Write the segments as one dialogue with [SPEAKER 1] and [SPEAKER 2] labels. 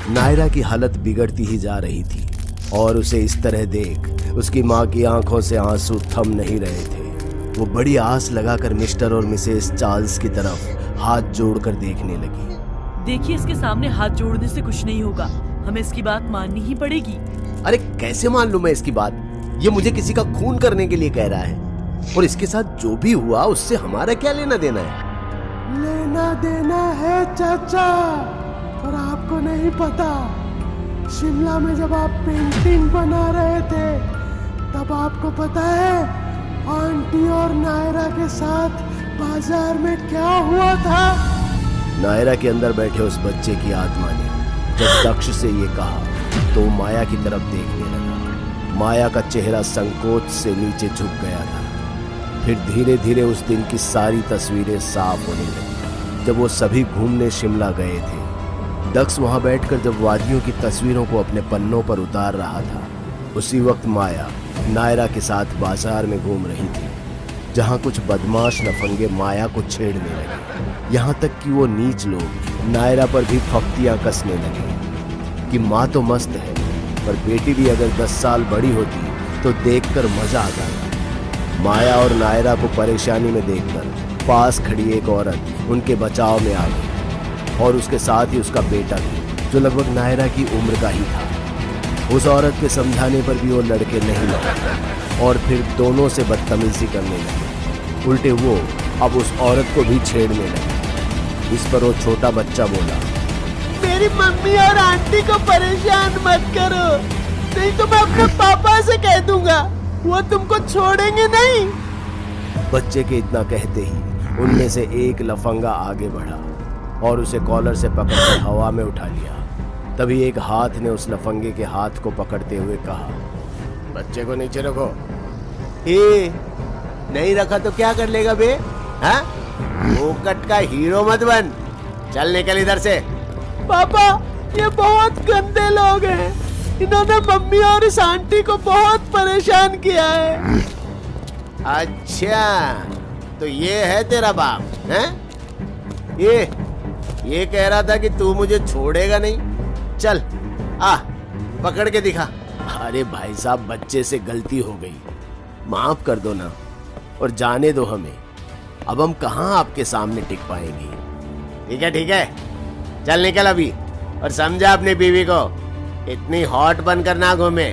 [SPEAKER 1] नायरा की हालत बिगड़ती ही जा रही थी और उसे इस तरह देख उसकी माँ की आंखों से आंसू थम नहीं रहे थे। वो बड़ी आस लगाकर मिस्टर और मिसेस चार्ल्स की तरफ हाथ जोड़कर देखने लगी।
[SPEAKER 2] देखिए, इसके सामने हाथ जोड़ने से कुछ नहीं होगा, हमें इसकी बात माननी ही पड़ेगी।
[SPEAKER 1] अरे कैसे मान लूं मैं इसकी बात? ये मुझे किसी का खून करने के लिए कह रहा है और इसके साथ जो भी हुआ उससे हमारा क्या लेना देना है?
[SPEAKER 3] लेना देना है चाचा, पर आपको नहीं पता। शिमला में जब आप पेंटिंग बना रहे थे तब आपको पता है आंटी और नायरा के साथ बाजार में क्या हुआ था?
[SPEAKER 1] नायरा के अंदर बैठे उस बच्चे की आत्मा ने जब दक्ष से ये कहा तो माया की तरफ देखने लगा। माया का चेहरा संकोच से नीचे झुक गया था। फिर धीरे धीरे उस दिन की सारी तस्वीरें साफ होने लगी जब वो सभी घूमने शिमला गए थे। दक्ष वहां बैठकर जब वादियों की तस्वीरों को अपने पन्नों पर उतार रहा था, उसी वक्त माया नायरा के साथ बाजार में घूम रही थी, जहां कुछ बदमाश लफंगे माया को छेड़ने लगे। यहाँ तक कि वो नीच लोग नायरा पर भी फप्तियां कसने लगे कि माँ तो मस्त है, पर बेटी भी अगर 10 साल बड़ी होती तो देखकर मजा आता। माया और नायरा को परेशानी में देखकर पास खड़ी एक औरत उनके बचाव में आ गई और उसके साथ ही उसका बेटा भी, जो लगभग नायरा की उम्र का ही था। उस औरत के समझाने पर भी वो लड़के नहीं लौटे और फिर दोनों से बदतमीजी करने लगे। उल्टे वो अब उस औरत को भी छेड़ने लगे। इस पर वो छोटा बच्चा बोला,
[SPEAKER 3] मेरी मम्मी और आंटी को परेशान मत करो, नहीं तो मैं अपने पापा से कह दूंगा, वो तुमको छोड़ेंगे नहीं।
[SPEAKER 1] बच्चे के इतना कहते ही उनमें से एक लफंगा आगे बढ़ा और उसे कॉलर से पकड़कर हवा में उठा लिया। तभी एक हाथ ने उस लफंगे के हाथ को पकड़ते हुए कहा, बच्चे को नीचे रखो। नहीं रखा तो क्या कर लेगा बे? हाँ? फोकट का हीरो मत बन, चल निकल इधर से।
[SPEAKER 3] पापा, ये बहुत गंदे लोग हैं, इन्होंने मम्मी और इस आंटी को बहुत परेशान किया है।
[SPEAKER 1] अच्छा, तो ये है तेरा बाप हैं? ये कह रहा था कि तू मुझे छोड़ेगा नहीं। चल आ, पकड़ के दिखा। अरे भाई साहब, बच्चे से गलती हो गई, माफ कर दो ना और जाने दो हमें। अब हम कहाँ आपके सामने टिक पाएंगे। ठीक है, चल निकल अभी और समझा अपनी बीवी को, इतनी हॉट बनकर ना घूमे,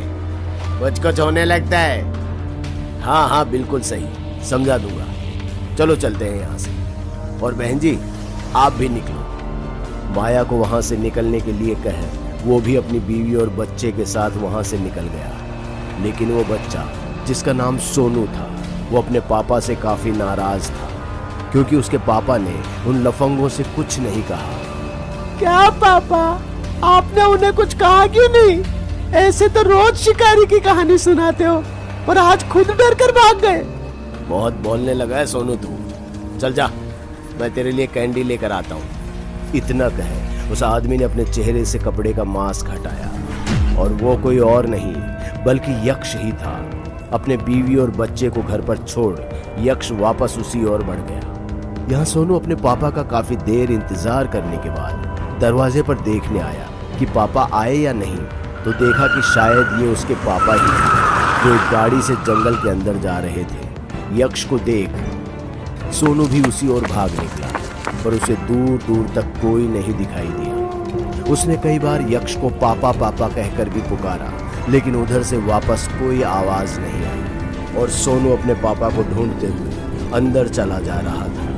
[SPEAKER 1] कुछ होने लगता है। हाँ बिल्कुल सही, समझा दूंगा। चलो चलते हैं यहाँ से। और बहन जी, आप भी निकलो। माया को वहां से निकलने के लिए कहे वो भी अपनी बीवी और बच्चे के साथ वहां से निकल गया। लेकिन वो बच्चा, जिसका नाम सोनू था, वो अपने पापा से काफी नाराज था क्योंकि उसके पापा ने उन लफंगों से कुछ नहीं कहा।
[SPEAKER 3] क्या पापा, आपने उन्हें कुछ कहा क्यों नहीं? ऐसे तो रोज शिकारी की कहानी सुनाते हो, पर आज खुद डर कर भाग गए।
[SPEAKER 1] बहुत बोलने लगा है सोनू तू, चल जा, मैं तेरे लिए कैंडी लेकर आता हूँ। इतना कहे उस आदमी ने अपने चेहरे से कपड़े का मास्क हटाया और वो कोई और नहीं बल्कि यक्ष ही था। अपने बीवी और बच्चे को घर पर छोड़ यक्ष वापस उसी ओर बढ़ गया। यहाँ सोनू अपने पापा का काफी देर इंतजार करने के बाद दरवाजे पर देखने आया कि पापा आए या नहीं, तो देखा कि शायद ये उसके पापा ही थे जो एक गाड़ी से जंगल के अंदर जा रहे थे। यक्ष को देख सोनू भी उसी ओर भाग निकला, पर उसे दूर दूर तक कोई नहीं दिखाई दिया। उसने कई बार यक्ष को पापा पापा कहकर भी पुकारा, लेकिन उधर से वापस कोई आवाज नहीं आई और सोनू अपने पापा को ढूंढते हुए अंदर चला जा रहा था।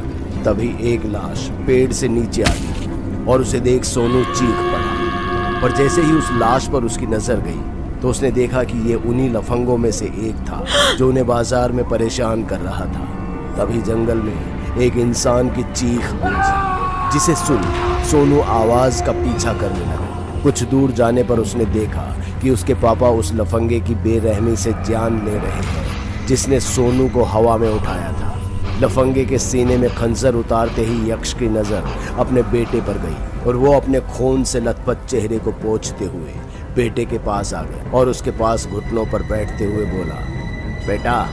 [SPEAKER 1] तभी एक लाश पेड़ से नीचे आ गई और उसे देख सोनू चीख पड़ा। पर जैसे ही उस लाश पर उसकी नजर गई तो उसने देखा कि ये उन्हीं लफंगों में से एक था जो उन्हें बाजार में परेशान कर रहा था। तभी जंगल में एक इंसान की चीख गूंजी, जिसे सुन सोनू आवाज का पीछा करने लगा। कुछ दूर जाने पर उसने देखा कि उसके पापा उस लफंगे की बेरहमी से जान ले रहे हैं जिसने सोनू को हवा में उठाया था। लफंगे के सीने में खंजर उतारते ही यक्ष की नजर अपने बेटे पर गई और वो अपने खून से लथपथ चेहरे को पोंछते हुए बेटे के पास आ गया और उसके पास घुटनों पर बैठते हुए बोला, बेटा,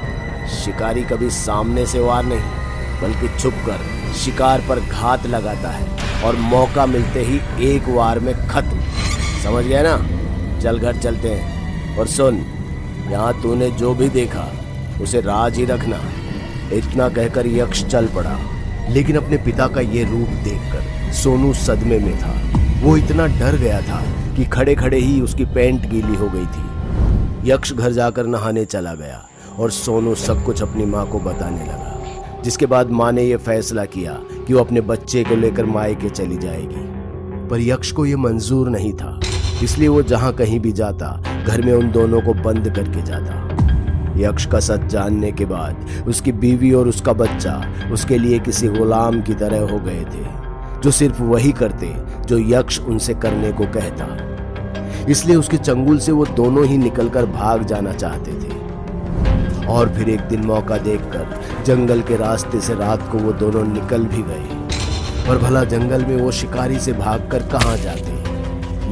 [SPEAKER 1] शिकारी कभी सामने से वार नहीं बल्कि छुपकर शिकार पर घात लगाता है और मौका मिलते ही एक वार में खत्म। समझ गया ना? चल घर चलते हैं। और सुन, यहाँ तूने जो भी देखा उसे राज ही रखना। इतना कहकर यक्ष चल पड़ा। लेकिन अपने पिता का ये रूप देखकर सोनू सदमे में था। वो इतना डर गया था कि खड़े खड़े ही उसकी पैंट गीली हो गई थी। यक्ष घर जाकर नहाने चला गया और सोनू सब कुछ अपनी माँ को बताने लगा। जिसके बाद माँ ने यह फैसला किया कि वो अपने बच्चे को लेकर मायके चली जाएगी। पर यक्ष को यह मंजूर नहीं था, इसलिए वो जहाँ कहीं भी जाता घर में उन दोनों को बंद करके जाता। यक्ष का सच जानने के बाद उसकी बीवी और उसका बच्चा उसके लिए किसी गुलाम की तरह हो गए थे, जो सिर्फ वही करते जो यक्ष उनसे करने को कहता। इसलिए उसके चंगुल से वो दोनों ही निकलकर भाग जाना चाहते थे। और फिर एक दिन मौका देखकर जंगल के रास्ते से रात को वो दोनों निकल भी गए। पर भला जंगल में वो शिकारी से भागकर कहाँ जाते?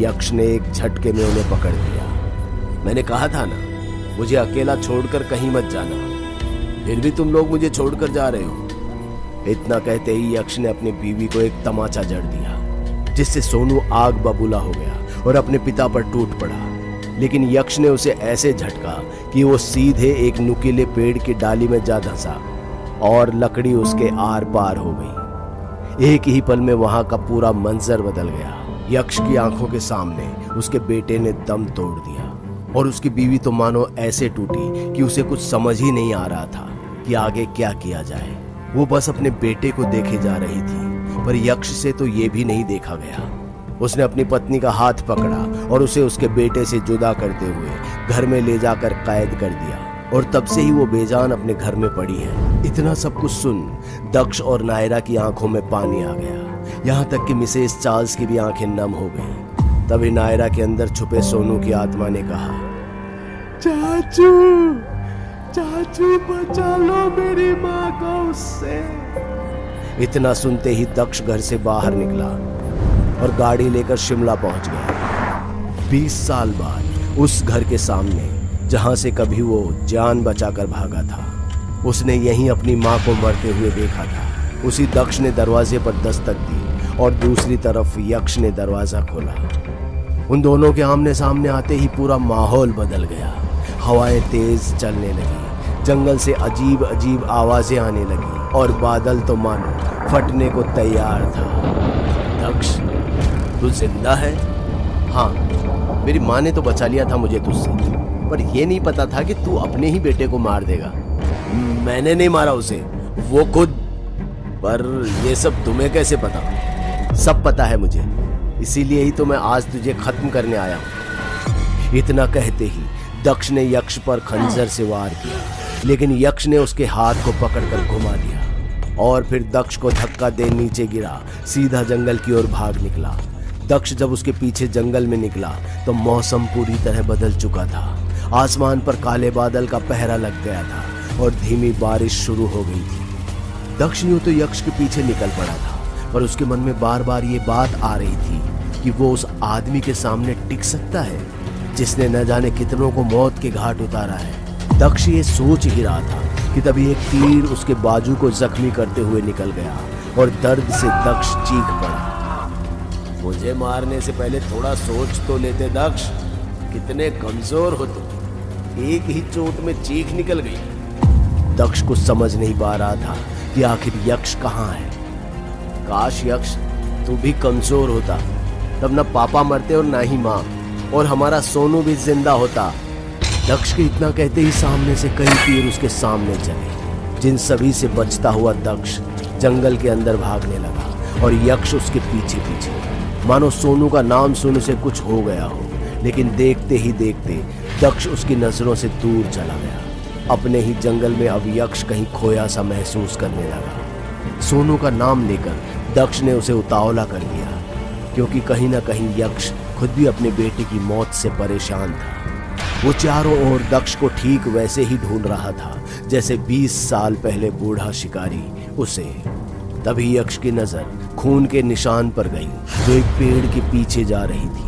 [SPEAKER 1] यक्ष ने एक झटके में उन्हें पकड़ लिया। मैंने कहा था ना, मुझे अकेला छोड़कर कहीं मत जाना, फिर भी तुम लोग मुझे छोड़कर जा रहे हो। इतना कहते ही यक्ष ने अपनी बीवी को एक तमाचा जड़ दिया, जिससे सोनू आग बबूला हो गया और अपने पिता पर टूट पड़ा। लेकिन यक्ष ने उसे ऐसे झटका कि वो सीधे एक नुकीले पेड़ की डाली में जा धंसा और लकड़ी उसके आर पार हो गई। एक ही पल में वहां का पूरा मंजर बदल गया। यक्ष की आंखों के सामने उसके बेटे ने दम तोड़ दिया और उसकी बीवी तो मानो ऐसे टूटी कि उसे कुछ समझ ही नहीं आ रहा था कि आगे क्या किया जाए। वो बस अपने बेटे को देखे जा रही थी, पर यक्ष से तो ये भी नहीं देखा गया। उसने अपनी पत्नी का हाथ पकड़ा और उसे उसके बेटे से जुदा करते हुए घर में ले जाकर कैद कर दिया। और तब से ही वो बेजान अपने घर में पड़ी है। इतना सब कुछ सुन दक्ष और नायरा की आंखों में पानी आ गया। यहाँ तक कि मिसेस चार्ल्स की भी आंखें नम हो गईं। तभी नायरा के अंदर छुपे सोनू की आत्मा ने कहा,
[SPEAKER 3] चाचू, चाचू बचा लो मेरी माँ को उससे।
[SPEAKER 1] इतना सुनते ही दक्ष घर से बाहर निकला और गाड़ी लेकर शिमला पहुंच गया। 20 साल बाद उस घर के सामने जहां से कभी वो जान बचाकर भागा था, उसने यहीं अपनी माँ को मरते हुए देखा था। उसी दक्ष ने दरवाजे पर दस्तक दी और दूसरी तरफ यक्ष ने दरवाजा खोला। उन दोनों के आमने सामने आते ही पूरा माहौल बदल गया। हवाएं तेज चलने लगी, जंगल से अजीब अजीब आवाजें आने लगी और बादल तो मानो फटने को तैयार था। दक्ष, तू जिंदा है? हाँ, मेरी माँ ने तो बचा लिया था मुझे तुझसे, पर यह नहीं पता था कि तू अपने ही बेटे को मार देगा। मैंने नहीं मारा उसे, वो खुद। पर ये सब तुम्हें कैसे पता? सब पता है मुझे, इसीलिए ही तो मैं आज तुझे खत्म करने आया हूँ। इतना कहते ही दक्ष ने यक्ष पर खंजर से वार किया, लेकिन यक्ष ने उसके हाथ को पकड़कर घुमा दिया और फिर दक्ष को धक्का दे नीचे गिरा, सीधा जंगल की ओर भाग निकला। दक्ष जब उसके पीछे जंगल में निकला तो मौसम पूरी तरह बदल चुका था। आसमान पर काले बादल का पहरा लग गया था और धीमी बारिश शुरू हो गई थी। दक्ष यूं तो यक्ष के पीछे निकल पड़ा था, पर उसके मन में बार बार ये बात आ रही थी कि वो उस आदमी के सामने टिक सकता है जिसने न जाने कितनों को मौत के घाट उतारा है। दक्ष ये सोच ही रहा था कि तभी एक तीर उसके बाजू को जख्मी करते हुए निकल गया और दर्द से दक्ष चीख पड़ा। मुझे मारने से पहले थोड़ा सोच तो लेते दक्ष, कितने कमजोर हो तुम। एक ही चोट में चीख निकल गई। दक्ष को समझ नहीं पा रहा था कि आखिर यक्ष कहाँ है। काश यक्ष तू भी कमजोर होता, तब न पापा मरते और ना ही माँ, और हमारा सोनू भी जिंदा होता। दक्ष के इतना कहते ही सामने से कई तीर उसके सामने चले, जिन सभी से बचता हुआ दक्ष जंगल के अंदर भागने लगा और यक्ष उसके पीछे पीछे, मानो सोनू का नाम सुनने से कुछ हो गया हो। लेकिन देखते ही देखते दक्ष उसकी नजरों से दूर चला गया। अपने ही जंगल में अब यक्ष कहीं खोया सा महसूस करने लगा। सोनू का नाम लेकर दक्ष ने उसे उतावला कर दिया, क्योंकि कहीं ना कहीं यक्ष खुद भी अपने बेटे की मौत से परेशान था। वो चारों ओर दक्ष को ठीक वैसे ही ढूंढ रहा था जैसे 20 साल पहले बूढ़ा शिकारी उसे। तभी यक्ष की नजर खून के निशान पर गई जो एक पेड़ के पीछे जा रही थी,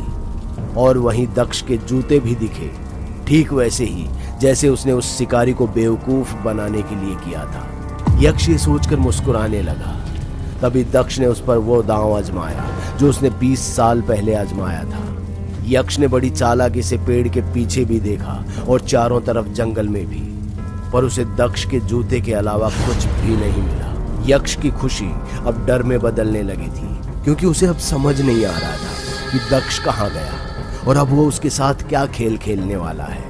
[SPEAKER 1] और वहीं दक्ष के जूते भी दिखे, ठीक वैसे ही जैसे उसने उस शिकारी को बेवकूफ बनाने के लिए किया था। यक्ष ये सोचकर मुस्कुराने लगा। तभी दक्ष ने उस पर वो दांव आजमाया जो उसने 20 साल पहले आजमाया था। यक्ष ने बड़ी चालाकी से पेड़ के पीछे भी देखा और चारों तरफ जंगल में भी, पर उसे दक्ष के जूते के अलावा कुछ भी नहीं मिला। यक्ष की खुशी अब डर में बदलने लगी थी, क्योंकि उसे अब समझ नहीं आ रहा था कि दक्ष कहाँ गया और अब वो उसके साथ क्या खेल खेलने वाला है।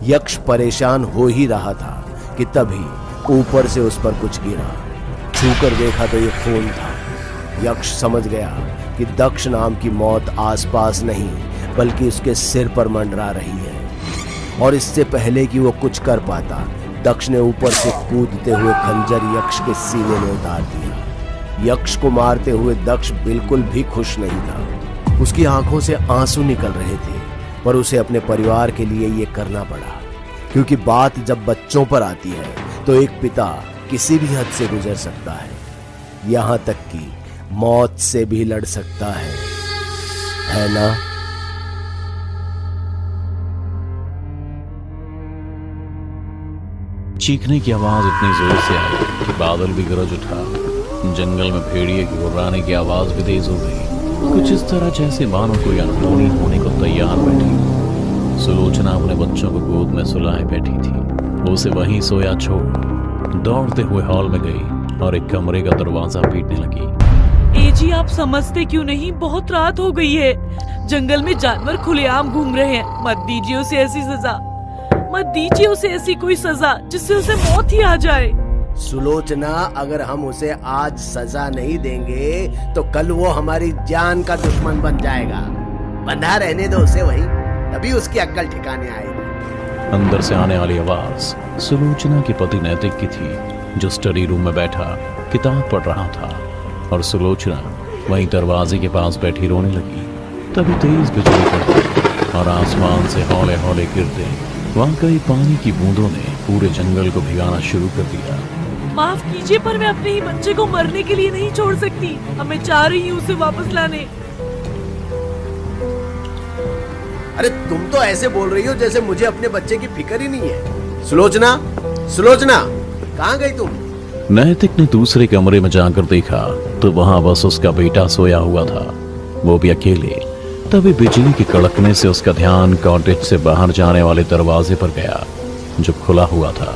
[SPEAKER 1] यक्ष परेशान हो ही रहा था कि तभी ऊपर से उस पर कुछ गिरा। छूकर देखा तो ये खून था। यक्ष समझ गया कि दक्ष नाम की मौत आसपास नहीं बल्कि उसके सिर पर मंडरा रही है, और इससे पहले कि वो कुछ कर पाता, दक्ष ने ऊपर से कूदते हुए खंजर यक्ष के सीने में उतार दिया। यक्ष को मारते हुए दक्ष बिल्कुल भी खुश नहीं था। उसकी आंखों से आंसू निकल रहे थे, पर उसे अपने परिवार के लिए ये करना पड़ा, क्योंकि बात जब बच्चों पर आती है तो एक पिता किसी भी हद से गुजर सकता है, यहां तक कि मौत से भी लड़ सकता है ना?
[SPEAKER 4] चीखने की आवाज इतनी जोर से आई कि बादल भी गरज उठा। जंगल में भेड़िए की गुर्राने की आवाज भी तेज हो गई, कुछ इस तरह जैसे मानो कोई अनहोनी होने को तैयार बैठी। सुलोचना अपने बच्चों को गोद में सुलाए बैठी थी। उसे वहीं सोया छोड़ दौड़ते हुए हॉल में गई और एक कमरे का दरवाजा पीटने लगी।
[SPEAKER 2] एजी, आप समझते क्यों नहीं? बहुत रात हो गई है, जंगल में जानवर खुलेआम घूम रहे हैं। मत दीजिए उसे ऐसी सजा, मत दीजिए उसे ऐसी कोई सजा जिससे उसे मौत ही आ जाए।
[SPEAKER 1] सुलोचना, अगर हम उसे आज सजा नहीं देंगे तो कल वो हमारी जान का दुश्मन बन जाएगा। बंधा रहने दो उसे वहीं, तभी उसकी अक्ल ठिकाने आएगी।
[SPEAKER 4] अंदर से आने वाली आवाज सुलोचना के पति नैतिक की थी, जो स्टडी रूम में बैठा किताब पढ़ रहा था, और सुलोचना वहीं दरवाजे के पास बैठी रोने लगी। तभी तेज बिजली कड़की और आसमान से हौले हौले गिरते वहां कई पानी की बूंदों ने पूरे जंगल को भिगाना शुरू कर दिया।
[SPEAKER 2] माफ कीजिए, पर मैं अपने ही बच्चे को मरने के लिए नहीं छोड़ सकती। अब मैं चाह रही हूँ उसे वापस लाने।
[SPEAKER 1] अरे तुम तो ऐसे बोल रही हो जैसे मुझे अपने बच्चे की फिक्र ही नहीं है। सुलोचना, सुलोचना, कहाँ गई तुम?
[SPEAKER 4] नैतिक ने दूसरे कमरे में जाकर देखा तो वहां बस उसका बेटा सोया हुआ था, वो भी अकेले। तभी बिजली के कड़कने से उसका ध्यान कॉटेज से बाहर जाने वाले दरवाजे पर गया, जो खुला हुआ था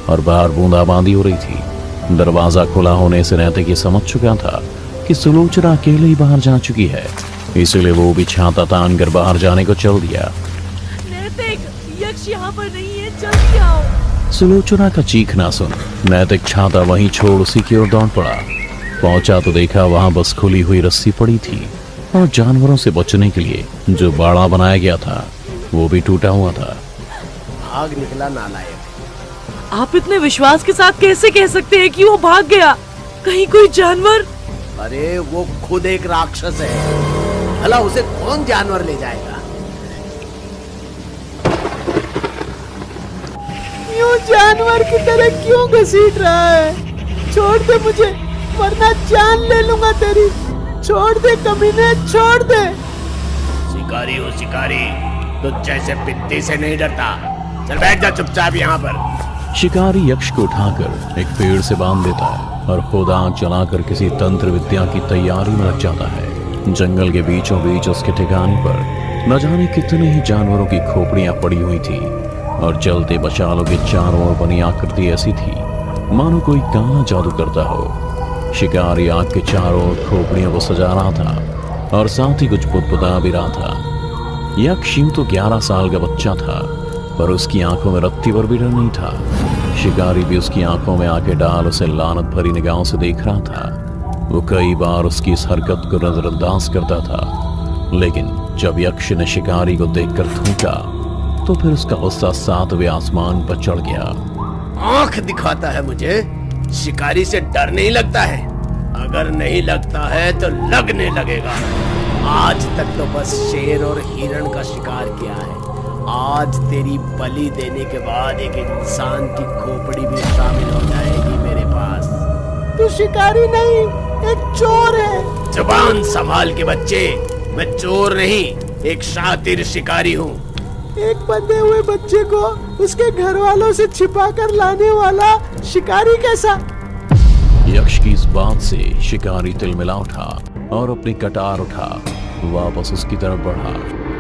[SPEAKER 4] और बाहर बूंदाबांदी हो रही थी। दरवाजा खुला होने से नैतिक ये समझ चुका था कि सुलोचना अकेले ही बाहर जा चुकी है, इसलिए वो भी छाता तान कर बाहर जाने को चल दिया।
[SPEAKER 2] नैतिक, यक्ष यहाँ पर नहीं है, जल्दी आओ।
[SPEAKER 4] सुलोचना का चीखना सुन नैतिक छाता वहीं छोड़ उसी की ओर दौड़ पड़ा। पहुंचा तो देखा वहां बस खुली हुई रस्सी पड़ी थी, और जानवरों से बचने के लिए जो बाड़ा बनाया गया था वो भी टूटा हुआ था।
[SPEAKER 1] भाग निकला नालायक।
[SPEAKER 2] आप इतने विश्वास के साथ कैसे कह सकते हैं कि वो भाग गया? कहीं कोई जानवर?
[SPEAKER 1] अरे वो खुद एक राक्षस है, भला उसे कौन जानवर ले जाएगा?
[SPEAKER 3] यूं जानवर की तरह क्यों घसीट रहा है? छोड़ दे मुझे, वरना जान ले लूंगा तेरी। छोड़ दे कमीने, छोड़ दे।
[SPEAKER 1] शिकारी हो शिकारी, तो जैसे पित्ती से नहीं डरता। चल बैठ जा चुपचाप यहाँ पर।
[SPEAKER 4] शिकारी यक्ष को उठाकर एक पेड़ से बांध देता है और खुद आग जलाकर किसी तंत्र विद्या की तैयारी में लग जाता है। जंगल के बीचों बीच उसके ठिकाने पर न जाने कितने ही जानवरों की खोपड़ियां पड़ी हुई थी, और जलते बचालों के चारों ओर बनी आकृति ऐसी थी मानो कोई काला जादू करता हो। शिकारी आग के चारों ओर खोपड़ियों को सजा रहा था और साथ ही कुछ बुदबुदा भी रहा था। यक्ष यूं तो 11 साल का बच्चा था, पर उसकी आंखों में रत्ती भर भी डर नहीं था। शिकारी भी उसकी आंखों में आके डाल उसे लानत भरी निगाहों से देख रहा था। वो कई बार उसकी इस हरकत को नजरअंदाज करता था, लेकिन जब यक्ष ने शिकारी को देखकर थूका तो फिर उसका गुस्सा 7वें आसमान पर चढ़ गया।
[SPEAKER 1] आंख दिखाता है मुझे, शिकारी से डर नहीं लगता है? अगर नहीं लगता है तो लगने लगेगा। आज तक तो बस शेर और हिरण का शिकार किया है, आज तेरी बलि देने के बाद एक इंसान की खोपड़ी भी शामिल हो जाएगी मेरे पास।
[SPEAKER 3] तू शिकारी नहीं, एक चोर है।
[SPEAKER 1] जुबान संभाल के बच्चे, मैं चोर नहीं, एक शातिर शिकारी हूँ।
[SPEAKER 3] एक बंधे हुए बच्चे को उसके घर वालों से छिपा कर लाने वाला शिकारी कैसा?
[SPEAKER 4] यक्ष की इस बात से शिकारी तिलमिला उठा और अपनी कटार उठा वापस उसकी तरफ बढ़ा।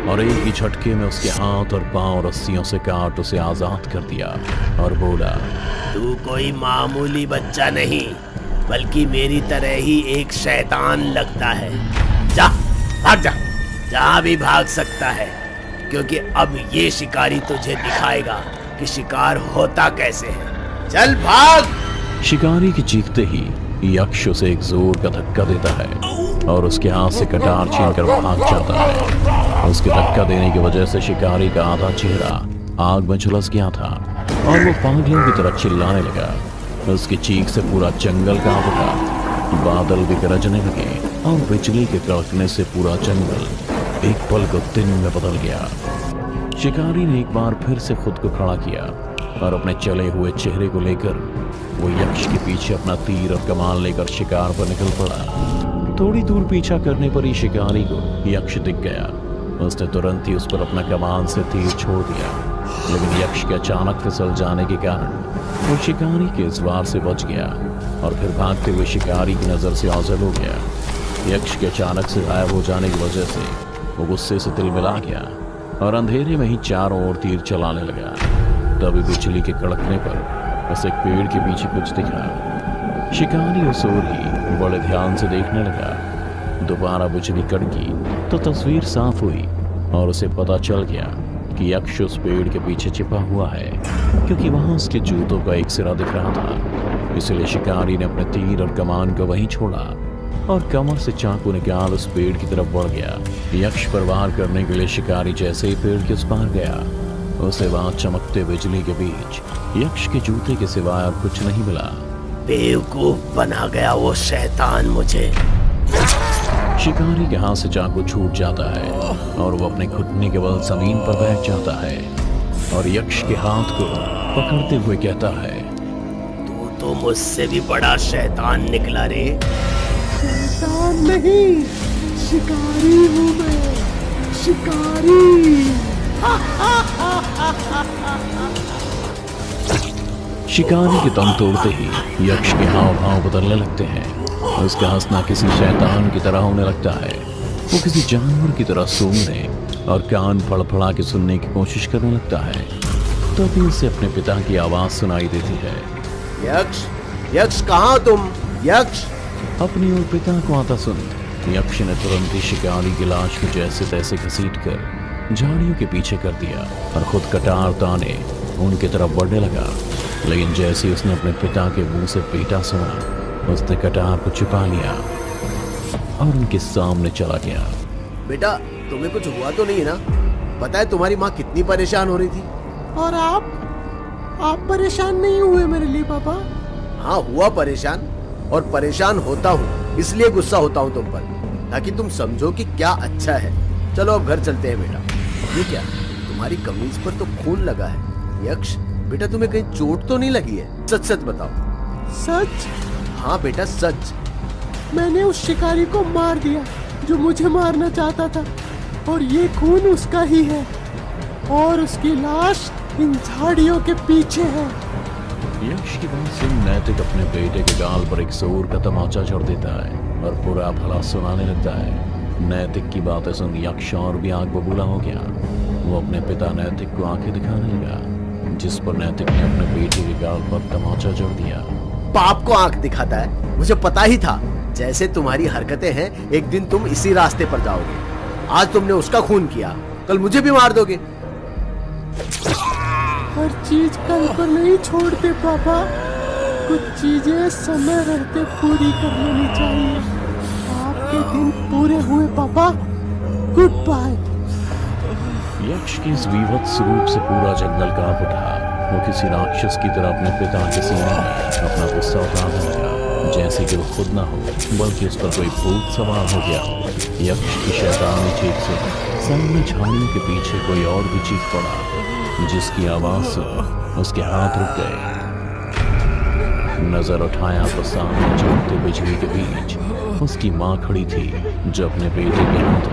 [SPEAKER 4] और एक ही झटके में उसके हाथ और पांव रस्सियों से काट उसे आजाद कर दिया और बोला,
[SPEAKER 1] तू कोई मामूली बच्चा नहीं बल्कि मेरी तरह ही एक शैतान लगता है। जा भाग जा, जहाँ भी भाग सकता है, क्योंकि अब ये शिकारी तुझे दिखाएगा कि शिकार होता कैसे है। चल भाग।
[SPEAKER 4] शिकारी की चीखते ही यक्ष उसे एक जोर का धक्का देता है और उसके हाथ से कटार छीनकर भाग जाता है। उसके धक्का देने की वजह से शिकारी का आधा चेहरा आग में झुलस गया था और वो पागलों की तरह चिल्लाने लगा। उसकी चीख से पूरा जंगल कांप उठा, बादल भी गरजने लगे और बिजली के कड़कने से पूरा जंगल एक पल को दिन में बदल गया। शिकारी ने एक बार फिर से खुद को खड़ा किया और अपने चले हुए चेहरे को लेकर वो यक्ष के पीछे अपना तीर और कमान लेकर शिकार पर निकल पड़ा। थोड़ी दूर पीछा करने पर ही शिकारी को यक्ष दिख गया। उसने तुरंत ही उस पर अपना कमान से तीर छोड़ दिया, लेकिन यक्ष के अचानक फिसल जाने के कारण वो शिकारी के इस वार से बच गया और फिर भागते हुए शिकारी की नजर से ओझल हो गया। यक्ष के अचानक से गायब हो जाने की वजह से वो गुस्से से तिलमिला गया और अंधेरे में ही चारों ओर तीर चलाने लगा। तभी बिजली के कड़कने पर उसे एक पेड़ के पीछे कुछ दिखा। शिकारी उस ओर ही बड़े ध्यान से देखने लगा। दोबारा बिजली कड़की तो तस्वीर साफ हुई और उसे पता चल गया कि यक्ष उस पेड़ के पीछे छिपा हुआ है, क्योंकि वहां उसके जूतों का एक सिरा दिख रहा था। इसलिए शिकारी ने अपने तीर और कमान को वहीं छोड़ा और कमर से चाकू निकाल उस पेड़ की तरफ बढ़ गया। यक्ष पर वार करने के लिए शिकारी जैसे ही पेड़ के उस पार गया, उसे वहां चमकते बिजली के बीच यक्ष के जूते के सिवाय और कुछ नहीं मिला।
[SPEAKER 1] बेवकूफ बना गया वो शैतान मुझे।
[SPEAKER 4] शिकारी के हाथ से चाकू छूट जाता है और वो अपने घुटने के बल जमीन पर बैठ जाता है और यक्ष के हाथ को पकड़ते हुए कहता है,
[SPEAKER 1] तू तो मुझसे भी बड़ा शैतान निकला रे।
[SPEAKER 3] शैतान नहीं, शिकारी हूँ मैं, शिकारी।
[SPEAKER 4] शिकारी के दम तोड़ते ही यक्ष के हाव भाव बदलने लगते हैं। उसका हंसना किसी शैतान की तरह होने लगता है। वो किसी जानवर की तरह सूंघने और कान फड़फड़ा के सुनने की कोशिश करने लगता है। तभी उसे अपने पिता की आवाज सुनाई देती है,
[SPEAKER 1] यक्ष, यक्ष कहाँ तुम? यक्ष।
[SPEAKER 4] अपनी और पिता को आता सुन यक्ष ने तुरंत ही शिकारी की लाश को जैसे तैसे घसीटकर झाड़ियों के पीछे कर दिया और खुद कटार ताने उनकी तरफ बढ़ने लगा। लेकिन जैसे ही उसने अपने पिता के मुंह से बेटा सुना, उसने कटार को छुपा लिया और उनके सामने चला गया।
[SPEAKER 1] बेटा, तुम्हें कुछ हुआ तो नहीं है ना? पता है तुम्हारी माँ कितनी परेशान हो रही थी?
[SPEAKER 3] और आप परेशान नहीं हुए मेरे लिए पापा?
[SPEAKER 1] हाँ हुआ परेशान, और परेशान होता हूँ इसलिए गुस्सा होता हूँ तुम पर, ताकि तुम समझो कि क्या अच्छा है। चलो अब घर चलते हैं बेटा। ये क्या, तुम्हारी कमीज पर तो खून लगा है। यक्ष बेटा, तुम्हें कहीं चोट तो नहीं लगी है? सच सच बताओ।
[SPEAKER 3] सच?
[SPEAKER 1] हाँ बेटा सच।
[SPEAKER 3] मैंने उस शिकारी को मार दिया जो मुझे मारना चाहता था, और ये खून उसका ही है, और उसकी लाश इन झाड़ियों के पीछे है।
[SPEAKER 4] यक्ष की बात सुन नैतिक अपने बेटे के गाल पर एक जोर का तमाचा छोड़ देता है और पूरा भला सुनाने लगता है। नैतिक की बातें सुन यक्ष और भी आग बबूला हो गया। वो अपने पिता नैतिक को आंखें दिखाने लगा, जिस पर नैतिक ने अपने बेटे के गाल पर तमाचा जोड़ दिया।
[SPEAKER 1] पाप को आंख दिखाता है, मुझे पता ही था। जैसे तुम्हारी हरकतें हैं, एक दिन तुम इसी रास्ते पर जाओगे। आज तुमने उसका खून किया, कल मुझे भी मार दोगे।
[SPEAKER 3] हर चीज कल पर नहीं छोड़ते पापा, कुछ चीजें समय रहते पूरी कर लेनी चाहिए। आपके दिन पूरे हुए पापा, गुड बाय।
[SPEAKER 4] यक्ष के इस विभत्स रूप से पूरा जंगल कांप उठा। वो किसी राक्षस की तरह अपने पिता के सीने में अपना गुस्सा उतारने लगा, जैसे कि वो खुद ना हो बल्कि उस पर कोई भूत सवार हो गया हो। यक्ष की शैतानी चीख से सामने झाड़ियों के पीछे कोई और भी चीख पड़ा, जिसकी आवाज से उसके हाथ रुक गए। नजर उठाया तो सामने चमकते बिजली के बीच उसकी माँ खड़ी थी, जो अपने बेटे के हाथ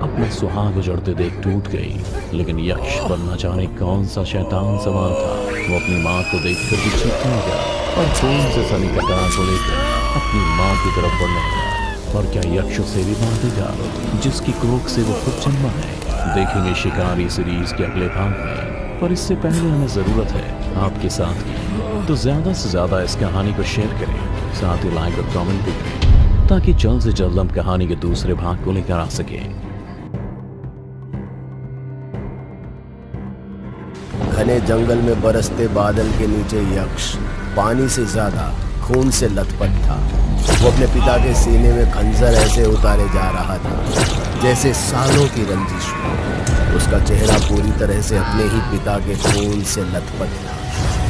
[SPEAKER 4] अपने सुहाग उजड़ते देख टूट गई। लेकिन यक्ष पर न जाने कौन सा शैतान सवार था। वो अपनी माँ को देखकर भी चीखने लगा और खून से सनी कटार को लेकर अपनी माँ की तरफ बढ़ने लगा। और क्या यक्ष उसे भी मार देगा जिसकी कोख से वो खुद जन्मा है? देखेंगे शिकारी सीरीज के अगले भाग में। पर इससे पहले हमें जरूरत है आपके साथ की, तो ज्यादा से ज्यादा इस कहानी को शेयर करें, साथ ही लाइक और कमेंट भी करें, ताकि जल्द से जल्द हम कहानी के दूसरे भाग को लेकर आ सकें।
[SPEAKER 1] घने जंगल में बरसते बादल के नीचे यक्ष पानी से ज्यादा खून से लथपथ था। वो अपने पिता के सीने में खंजर ऐसे उतारे जा रहा था जैसे सालों की रंजिश हो। उसका चेहरा पूरी तरह से अपने ही पिता के खून से लथपथ था।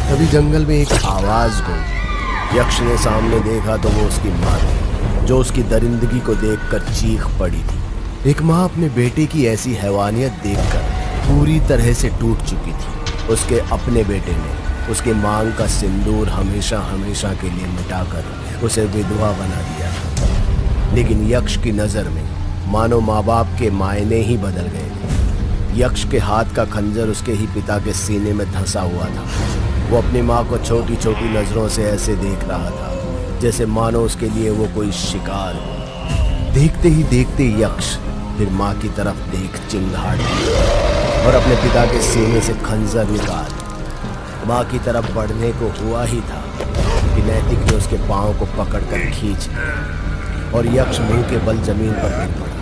[SPEAKER 1] तभी जंगल में एक आवाज गई। यक्ष ने सामने देखा तो वो उसकी माँ थी, जो उसकी दरिंदगी को देखकर चीख पड़ी थी। एक माँ अपने बेटे की ऐसी हैवानियत देखकर पूरी तरह से टूट चुकी थी। उसके अपने बेटे ने उसके मांग का सिंदूर हमेशा हमेशा के लिए मिटाकर उसे विधवा बना दिया था। लेकिन यक्ष की नजर में मानो माँ बाप के मायने ही बदल गए थे। यक्ष के हाथ का खंजर उसके ही पिता के सीने में धंसा हुआ था। वो अपनी माँ को छोटी छोटी नजरों से ऐसे देख रहा था जैसे मानो उसके लिए वो कोई शिकार हो। देखते ही देखते यक्ष फिर माँ की तरफ देख चिंगाड़ और अपने पिता के सीने से खंजर निकाल माँ की तरफ बढ़ने को हुआ ही था कि नैतिक ने उसके पांव को पकड़कर खींच लिया और यक्ष मुंह के बल जमीन पर गिर पड़ा।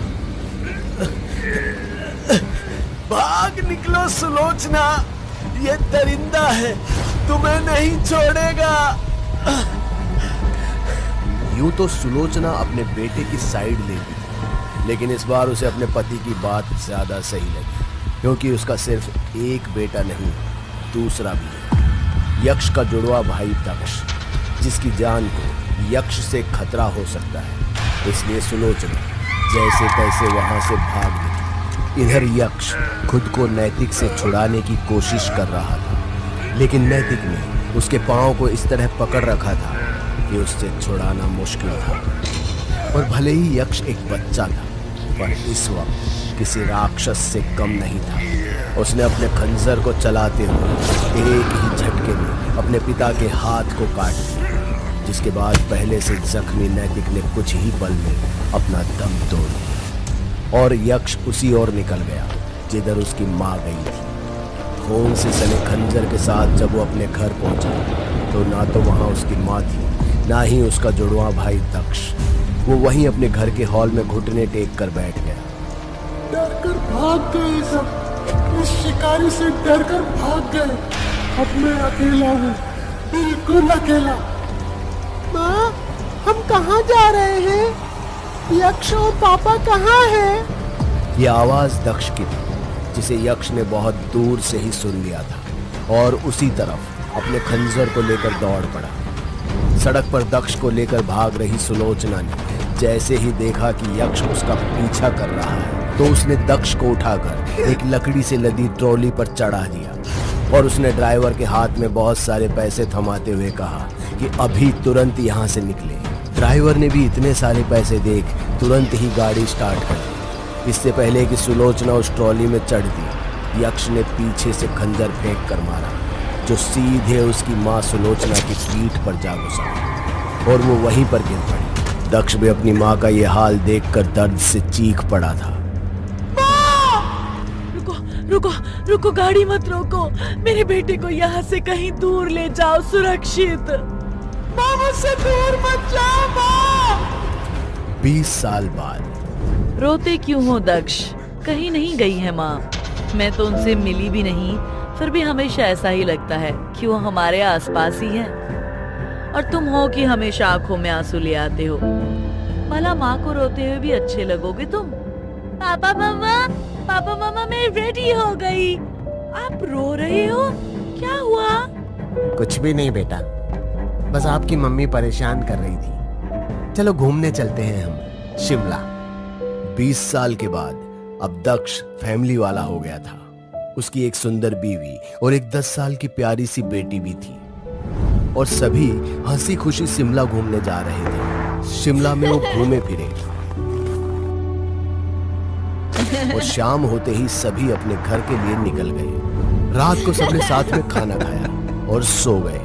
[SPEAKER 1] भाग निकलो सुलोचना, ये दरिंदा है, तुम्हें नहीं छोड़ेगा। यूं तो सुलोचना अपने बेटे की साइड लेती, लेकिन इस बार उसे अपने पति की बात ज्यादा सही लगी, क्योंकि उसका सिर्फ एक बेटा नहीं दूसरा भी है। यक्ष का जुड़वा भाई दक्ष, जिसकी जान को यक्ष से खतरा हो सकता है। इसलिए सुलोचना जैसे तैसे वहां से भाग निकली। इधर यक्ष खुद को नैतिक से छुड़ाने की कोशिश कर रहा था, लेकिन नैतिक ने उसके पांव को इस तरह पकड़ रखा था कि उससे छुड़ाना मुश्किल था। और भले ही यक्ष एक बच्चा था, पर इस वक्त किसी राक्षस से कम नहीं था। उसने अपने खंजर को चलाते हुए एक ही झटके में अपने पिता के हाथ को काट दिया, जिसके बाद पहले से जख्मी नैतिक ने कुछ ही पल में अपना दम तोड़ दिया और यक्ष उसी ओर निकल गया जिधर उसकी माँ गई थी। खून से सने खंजर के साथ जब वो अपने घर पहुंचा तो ना तो वहां उसकी माँ थी, ना ही उसका जुड़वा भाई दक्ष। वो वहीं अपने घर के हॉल में घुटने टेक कर बैठ गया।
[SPEAKER 3] डर कर भाग गए सब, इस शिकारी से डर कर भाग गए। अब मैं अकेला हूँ, बिल्कुल अकेला। माँ, हम कहाँ जा रहे हैं? यक्ष और पापा कहाँ हैं?
[SPEAKER 1] ये आवाज दक्ष की थी, जिसे यक्ष ने बहुत दूर से ही सुन लिया था और उसी तरफ अपने खंजर को लेकर दौड़ पड़ा। सड़क पर दक्ष को लेकर भाग रही सुलोचना ने जैसे ही देखा कि यक्ष उसका पीछा कर रहा है तो उसने दक्ष को उठाकर एक लकड़ी से लदी ट्रॉली पर चढ़ा दिया और उसने ड्राइवर के हाथ में बहुत सारे पैसे थमाते हुए कहा कि अभी तुरंत यहाँ से निकले। ड्राइवर ने भी इतने सारे पैसे देख तुरंत ही गाड़ी स्टार्ट कर दी। इससे पहले कि सुलोचना उस ट्रॉली में चढ़ती, यक्ष ने पीछे से खंजर फेंक कर मारा, जो सीधे उसकी माँ सुलोचना की पीठ पर जा घुसा और वो वहीं पर गिर पड़ी। दक्ष भी अपनी माँ का ये हाल देखकर दर्द से चीख पड़ा था।
[SPEAKER 2] रुको रुको रुको, गाड़ी मत रोको, मेरे बेटे को यहाँ से कहीं दूर ले जाओ, सुरक्षित।
[SPEAKER 3] माँ, मुझसे दूर मत जाओ माँ।
[SPEAKER 1] 20 साल बाद।
[SPEAKER 2] रोते क्यों हो दक्ष? कहीं नहीं गई है माँ, मैं तो उनसे मिली भी नहीं, फिर भी हमेशा ऐसा ही लगता है कि वो हमारे आसपास ही है। और तुम हो कि हमेशा आंखों में आंसू ले आते हो। भला माँ को रोते हुए भी अच्छे लगोगे तुम। पापा मम्मा मैं रेडी हो गई। आप रो रहे हो, क्या हुआ?
[SPEAKER 3] कुछ भी नहीं बेटा, बस आपकी मम्मी परेशान कर रही थी। चलो घूमने चलते हैं हम शिमला।
[SPEAKER 1] 20 साल के बाद अब दक्ष फैमिली वाला हो गया था। उसकी एक सुंदर बीवी और एक 10 साल की प्यारी सी बेटी भी थी और सभी हंसी खुशी शिमला घूमने जा रहे थे। शिमला में वो घूमे फिरे और शाम होते ही सभी अपने घर के लिए निकल गए। रात को सबने साथ में खाना खाया और सो गए।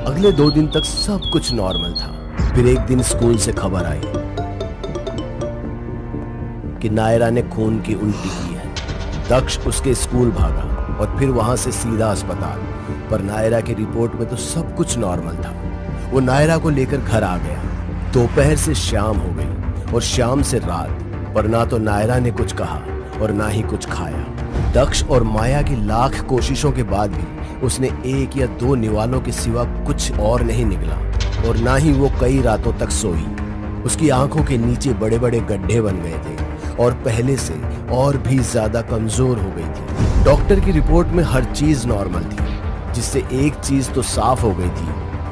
[SPEAKER 1] अगले 2 दिन तक सब कुछ नॉर्मल था। फिर एक दिन स्कूल से खबर आई कि नायरा ने खून की उल्टी की है। दक्ष उसके स्कूल भागा और फिर वहां से सीधा अस्पताल। पर नायरा की रिपोर्ट में तो सब कुछ नॉर्मल था। वो नायरा को लेकर घर आ गया। दोपहर से शाम हो गई और शाम से रात, पर ना तो नायरा ने कुछ कहा और ना ही कुछ खाया। दक्ष और माया की लाख कोशिशों के बाद भी उसने 1 या 2 निवालों के सिवा कुछ और नहीं निकला और ना ही वो कई रातों तक सोई। उसकी आंखों के नीचे बड़े बड़े गड्ढे बन गए थे और पहले से और भी ज्यादा कमजोर हो गई थी। डॉक्टर की रिपोर्ट में हर चीज नॉर्मल थी, जिससे एक चीज तो साफ हो गई थी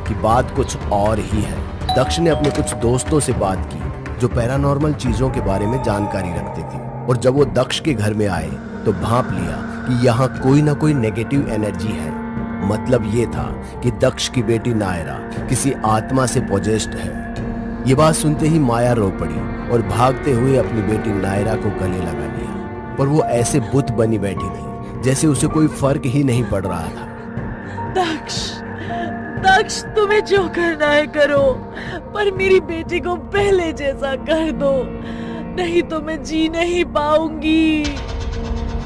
[SPEAKER 1] कि बात कुछ और ही है। दक्ष ने अपने कुछ दोस्तों से बात की जो पैरानॉर्मल चीजों के बारे में जानकारी रखते थे, और जब वो दक्ष के घर में आए तो भांप लिया कि यहाँ कोई ना कोई नेगेटिव एनर्जी है। मतलब ये था कि दक्ष की बेटी नायरा किसी आत्मा से पोजेस्ड है। ये बात सुनते ही माया रो पड़ी और भागते हुए अपनी बेटी नायरा को गले लगा लिया, पर वो ऐसे बुत बनी बैठी थी जैसे उसे कोई फर्क ही नहीं पड़ रहा था।
[SPEAKER 2] दक्ष तुम्हें जो करना है करो, पर मेरी बेटी को पहले जैसा कर दो, नहीं तो मैं जी नहीं पाऊंगी।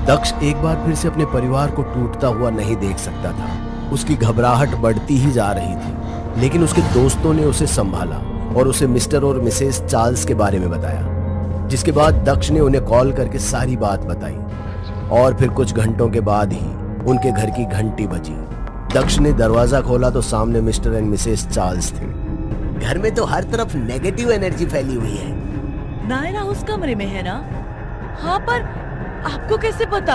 [SPEAKER 1] दक्ष एक बार फिर से अपने परिवार को टूटता हुआ नहीं देख सकता था। उसकी घबराहट बढ़ती ही जा रही थी, लेकिन उसके दोस्तों ने उसे संभाला और उसे मिस्टर और मिसेस चार्ल्स के बारे में बताया, जिसके बाद दक्ष ने उन्हें कॉल करके सारी बात बताई। और फिर कुछ घंटों के बाद ही उनके घर की घंटी बजी। दक्ष ने दरवाजा खोला तो सामने मिस्टर एंड मिसेस चार्ल्स थे। घर में तो हर तरफ नेगेटिव एनर्जी फैली हुई है।
[SPEAKER 2] नायरा उस कमरे में है ना? हाँ, पर आपको कैसे पता?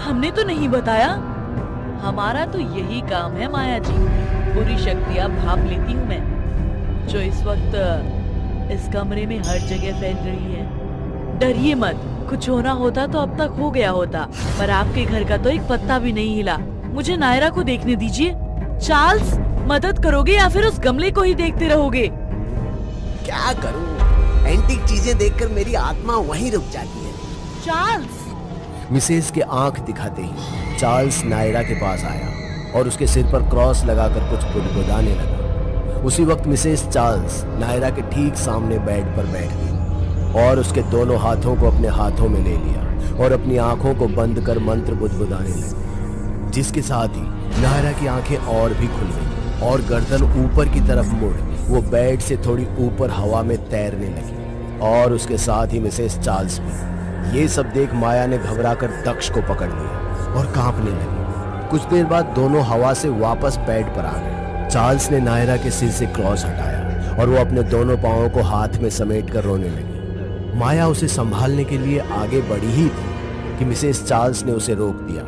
[SPEAKER 2] हमने तो नहीं बताया। हमारा तो यही काम है माया जी, पूरी शक्तियां भाप लेती हूँ मैं, जो इस वक्त इस कमरे में हर जगह फैल रही है। डरिए मत, कुछ होना होता तो अब तक हो गया होता, पर आपके घर का तो एक पत्ता भी नहीं हिला। मुझे नायरा को देखने दीजिए। चार्ल्स, मदद करोगे या फिर उस गमले को ही देखते रहोगे?
[SPEAKER 1] क्या करूं? एंटीक चीजें देखकर मेरी आत्मा वहीं रुक जाती है।
[SPEAKER 2] चार्ल्स!
[SPEAKER 1] मिसेस के आंख दिखाते ही चार्ल्स नायरा के पास आया और उसके सिर पर क्रॉस लगाकर कुछ बुदबुदाने लगा। उसी वक्त मिसेस चार्ल्स नायरा के ठीक सामने बेड पर बैठ गई और उसके दोनों हाथों को अपने हाथों में ले लिया और अपनी आंखों को बंद कर मंत्र बुदबुदाने लगी, जिसके साथ ही नायरा की आंखें और भी खुल गई और गर्दन ऊपर की तरफ मुड़ वो बेड से थोड़ी ऊपर हवा में तैरने लगी, और उसके साथ ही मिसेस चार्ल्स भी। ये सब देख माया ने घबराकर दक्ष को पकड़ लिया और कांपने लगी। कुछ देर बाद दोनों हवा से वापस बेड पर आ गए। चार्ल्स ने नायरा के सिर से क्रॉस हटाया और वो अपने दोनों पांवों को हाथ में समेट कर रोने लगी। माया उसे संभालने के लिए आगे बढ़ी ही थी कि मिसेस चार्ल्स ने उसे रोक दिया।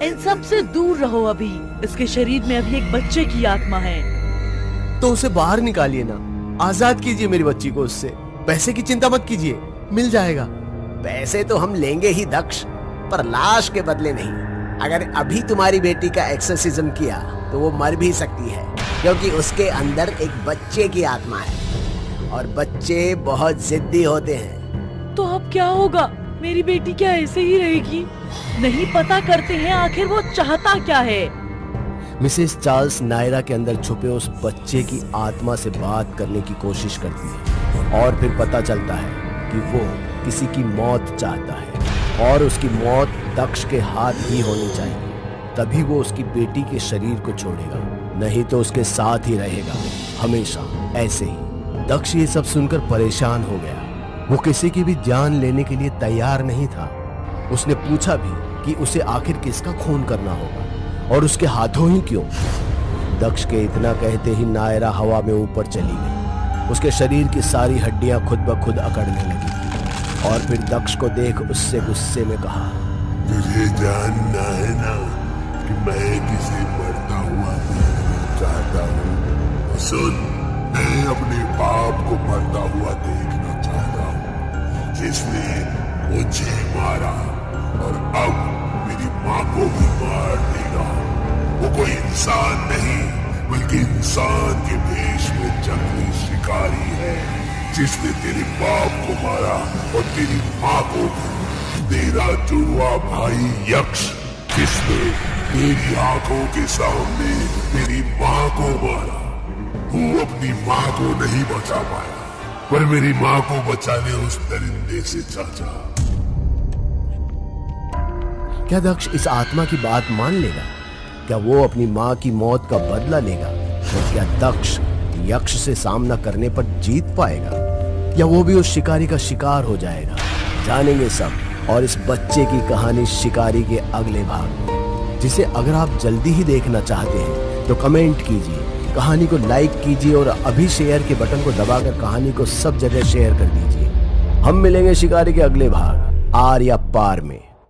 [SPEAKER 2] इन सब से दूर रहो, अभी इसके शरीर में अभी एक बच्चे की आत्मा है।
[SPEAKER 1] तो उसे बाहर निकालिए ना, आजाद कीजिए मेरी बच्ची को उससे। पैसे की चिंता मत कीजिए, मिल जाएगा। पैसे तो हम लेंगे ही दक्ष, पर लाश के बदले नहीं। अगर अभी तुम्हारी बेटी का एक्सोर्सिज्म किया तो वो मर भी सकती है, क्योंकि उसके अंदर एक बच्चे की आत्मा है और बच्चे बहुत जिद्दी होते हैं।
[SPEAKER 2] तो अब क्या होगा? मेरी बेटी क्या ऐसे ही रहेगी? नहीं पता करते हैं आखिर वो चाहता क्या है।
[SPEAKER 1] मिसेस चार्ल्स नायरा के अंदर छुपे उस बच्चे की आत्मा से बात करने की कोशिश करती है और फिर पता चलता है कि वो किसी की मौत चाहता है और उसकी मौत दक्ष के हाथ ही होनी चाहिए। तभी वो उसकी बेटी के शरीर को छोड़ेगा, नहीं तो उसके साथ ही रहेगा हमेशा ऐसे ही। दक्ष ये सब सुनकर परेशान हो गया। वो किसी की भी जान लेने के लिए तैयार नहीं था। उसने पूछा भी कि उसे आखिर किसका खून करना होगा और उसके हाथों ही क्यों। दक्ष के इतना कहते ही नायरा हवा में ऊपर चली गई। उसके शरीर की सारी हड्डियां खुद ब खुद अकड़ने लगी और फिर दक्ष को देख उससे गुस्से में कहा,
[SPEAKER 5] तुझे जानना है ना कि मैं किसे मरता हुआ देखना चाहता हूँ? सुन, मैं अपने बाप को मरता हुआ देखना चाहता हूँ, जिसने मुझे मारा और अब मेरी माँ को भी मार देगा। वो कोई इंसान नहीं, बल्कि इंसान के भेष में जंगली शिकारी है, जिसने तेरे बाप को मारा और तेरी माँ को भी। तेरा जुड़वा भाई यक्ष, जिसने तेरी आंखों के सामने तेरी माँ को मारा। तू अपनी माँ को नहीं बचा पाया, पर मेरी माँ को बचाने उस दरिंदे से चाचा।
[SPEAKER 1] क्या दक्ष इस आत्मा की बात मान लेगा? क्या वो अपनी माँ की मौत का बदला लेगा? और क्या दक्ष यक्ष से सामना करने पर जीत पाएगा, या वो भी उस शिकारी का शिकार हो जाएगा? जानेंगे सब और इस बच्चे की कहानी शिकारी के अगले भाग में, जिसे अगर आप जल्दी ही देखना चाहते हैं तो कमेंट कीजिए, कहानी को लाइक कीजिए और अभी शेयर के बटन को दबाकर कहानी को सब जगह शेयर कर दीजिए। हम मिलेंगे शिकारी के अगले भाग आर या पार में।